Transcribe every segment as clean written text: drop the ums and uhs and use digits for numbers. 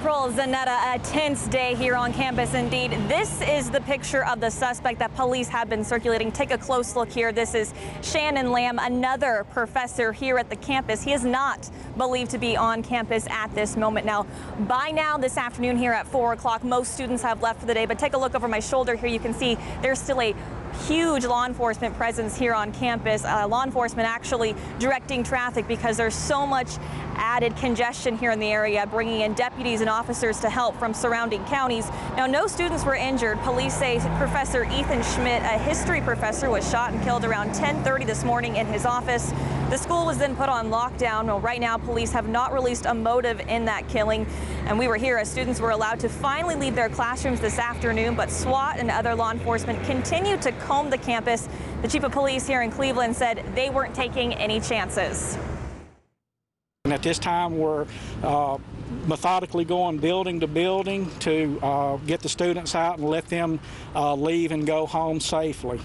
April, Zanetta, a tense day here on campus indeed. This is the picture of the suspect that police have been circulating. Take a close look here. This is Shannon Lamb, another professor here at the campus. He is not believed to be on campus at this moment. Now, by now this afternoon here at 4 o'clock, most students have left for the day, but take a look over my shoulder here. You can see there's still a huge law enforcement presence here on campus. Law enforcement actually directing traffic because there's so much added congestion here in the area, bringing in deputies and officers to help from surrounding counties. Now, no students were injured. Police say Professor Ethan Schmidt, a history professor, was shot and killed around 10:30 this morning in his office. The school was then put on lockdown. Well, right now, police have not released a motive in that killing. And we were here as students were allowed to finally leave their classrooms this afternoon, but SWAT and other law enforcement continue to comb the campus. The chief of police here in Cleveland said they weren't taking any chances. And at this time, we're methodically going building to building to get the students out and let them leave and go home safely.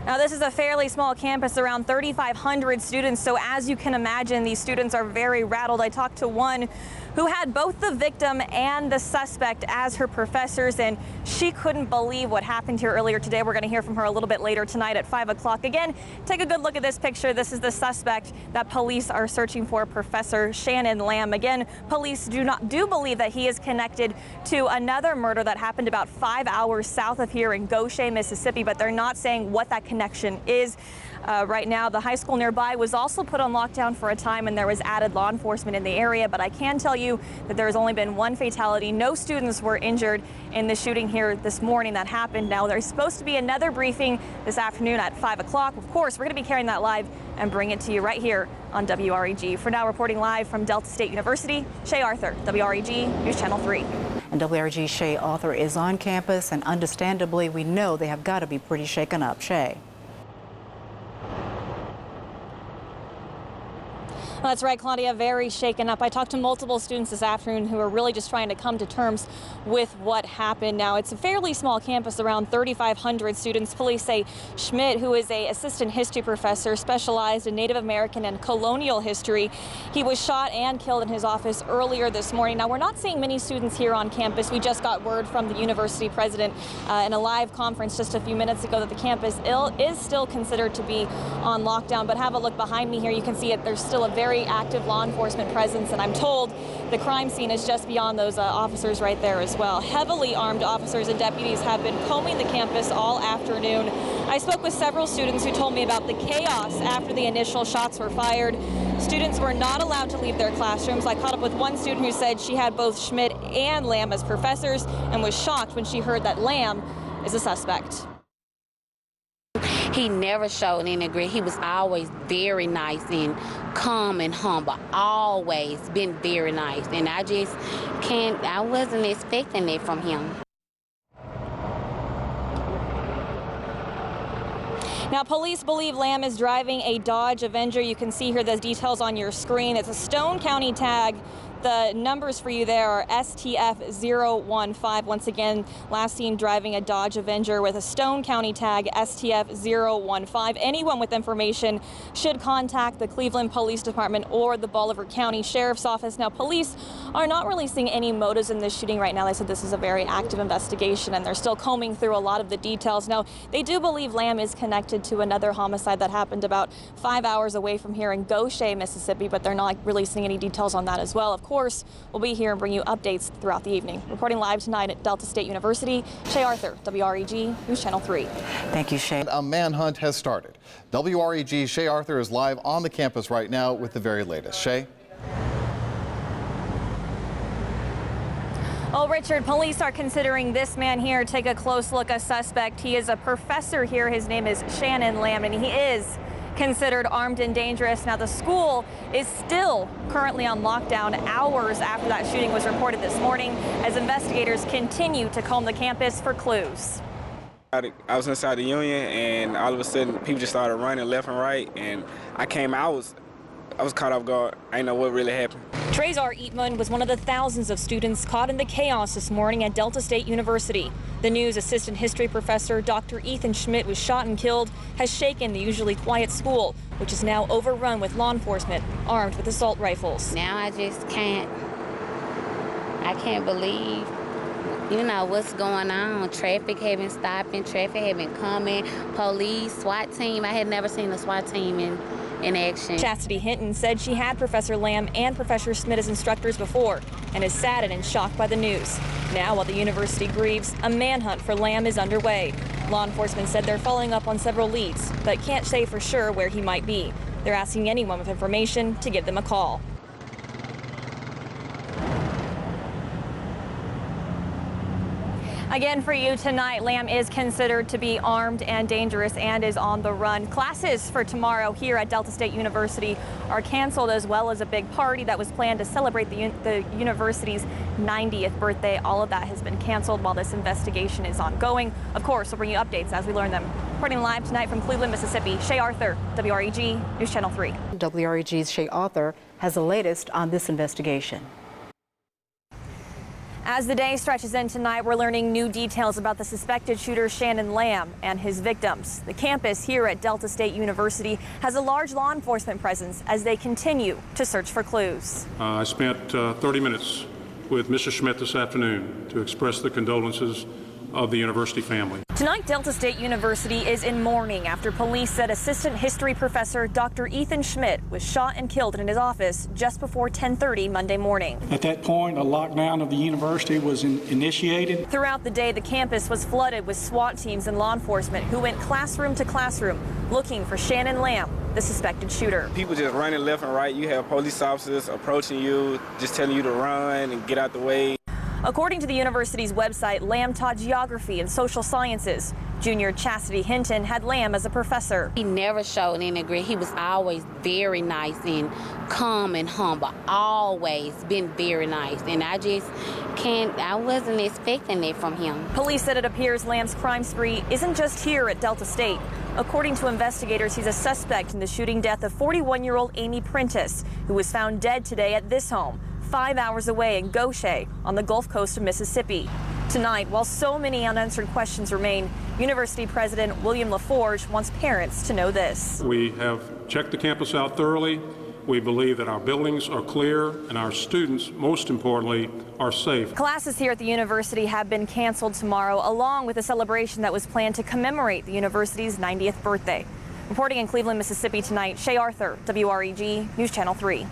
Now, this is a fairly small campus, around 3,500 students, so as you can imagine, these students are very rattled. I talked to one who had both the victim and the suspect as her professors, and she couldn't believe what happened here earlier today. We're going to hear from her a little bit later tonight at 5 o'clock. Again, take a good look at this picture. This is the suspect that police are searching for, Professor Shannon Lamb. Again, police do believe that he is connected to another murder that happened about 5 hours south of here in Shay, Mississippi, but they're not saying what that connection is. Right now, the high school nearby was also put on lockdown for a time, and there was added law enforcement in the area. But I can tell you that there has only been one fatality. No students were injured in the shooting here this morning that happened. Now, there's supposed to be another briefing this afternoon at 5 o'clock. Of course, we're going to be carrying that live and bring it to you right here on WREG. For now, reporting live from Delta State University, Shay Arthur, WREG News Channel 3. And WREG Shay Arthur is on campus, and understandably, we know they have got to be pretty shaken up. Shay. Well, that's right, Claudia, very shaken up. I talked to multiple students this afternoon who are really just trying to come to terms with what happened. Now, it's a fairly small campus, around 3,500 students. Police say Schmidt, who is an assistant history professor specialized in Native American and colonial history, he was shot and killed in his office earlier this morning. Now, we're not seeing many students here on campus. We just got word from the university president in a live conference just a few minutes ago that the campus is still considered to be on lockdown. But have a look behind me here. You can see it. There's still a very active law enforcement presence, and I'm told the crime scene is just beyond those officers right there as well. Heavily armed officers and deputies have been combing the campus all afternoon. I spoke with several students who told me about the chaos after the initial shots were fired. Students were not allowed to leave their classrooms. I caught up with one student who said she had both Schmidt and Lamb as professors and was shocked when she heard that Lamb is a suspect. He never showed any regret. He was always very nice and calm and humble, always been very nice. And I wasn't expecting it from him. Now, police believe Lamb is driving a Dodge Avenger. You can see here the details on your screen. It's a Stone County tag. The numbers for you there are STF-015. Once again, last seen driving a Dodge Avenger with a Stone County tag, STF-015. Anyone with information should contact the Cleveland Police Department or the Bolivar County Sheriff's Office. Now, police are not releasing any motives in this shooting right now. They said this is a very active investigation, and they're still combing through a lot of the details. Now, they do believe Lamb is connected to another homicide that happened about 5 hours away from here in Shay, Mississippi, but they're not releasing any details on that as well. Of course, we'll be here and bring you updates throughout the evening. Reporting live tonight at Delta State University, Shay Arthur, WREG News Channel 3. Thank you, Shay. A manhunt has started. WREG Shay Arthur is live on the campus right now with the very latest. Shay? Well, Richard, police are considering this man here. Take a close look, a suspect. He is a professor here. His name is Shannon Lamb, and he is considered armed and dangerous. Now, the school is still currently on lockdown hours after that shooting was reported this morning as investigators continue to comb the campus for clues. I was inside the Union, and all of a sudden people just started running left and right, and I came out. I was caught off guard. I didn't know what really happened. Trezar Eatman was one of the thousands of students caught in the chaos this morning at Delta State University. The news assistant history professor Dr. Ethan Schmidt was shot and killed has shaken the usually quiet school. which is now overrun with law enforcement armed with assault rifles. Now I just can't believe, you know, what's going on. Traffic had been stopping, traffic had been coming, police, SWAT team. I had never seen a SWAT team in action. Chastity Hinton said she had Professor Lamb and Professor Schmidt as instructors before and is saddened and shocked by the news. Now, while the university grieves, a manhunt for Lamb is underway. Law enforcement said they're following up on several leads, but can't say for sure where he might be. They're asking anyone with information to give them a call. Again, for you tonight, Lamb is considered to be armed and dangerous and is on the run. Classes for tomorrow here at Delta State University are canceled, as well as a big party that was planned to celebrate the university's 90th birthday. All of that has been canceled while this investigation is ongoing. Of course, we'll bring you updates as we learn them. Reporting live tonight from Cleveland, Mississippi, Shay Arthur, WREG News Channel 3. WREG's Shay Arthur has the latest on this investigation. As the day stretches in tonight, we're learning new details about the suspected shooter Shannon Lamb and his victims. The campus here at Delta State University has a large law enforcement presence as they continue to search for clues. I spent 30 minutes with Mr. Schmidt this afternoon to express the condolences of the university family. Tonight, Delta State University is in mourning after police said assistant history professor Dr. Ethan Schmidt was shot and killed in his office just before 10:30 Monday morning. At that point, a lockdown of the university was initiated. Throughout the day, the campus was flooded with SWAT teams and law enforcement who went classroom to classroom looking for Shannon Lamb, the suspected shooter. People just running left and right. You have police officers approaching you, just telling you to run and get out the way. According to the university's website, Lamb taught geography and social sciences. Junior Chastity Hinton had Lamb as a professor. He never showed any grit. He was always very nice and calm and humble. Always been very nice. And I wasn't expecting it from him. Police said it appears Lamb's crime spree isn't just here at Delta State. According to investigators, he's a suspect in the shooting death of 41-year-old Amy Prentice, who was found dead today at this home, 5 hours away in Shay on the Gulf Coast of Mississippi. Tonight, while so many unanswered questions remain, University President William LaForge wants parents to know this. We have checked the campus out thoroughly. We believe that our buildings are clear and our students, most importantly, are safe. Classes here at the university have been canceled tomorrow, along with a celebration that was planned to commemorate the university's 90th birthday. Reporting in Cleveland, Mississippi tonight, Shay Arthur, WREG News Channel 3.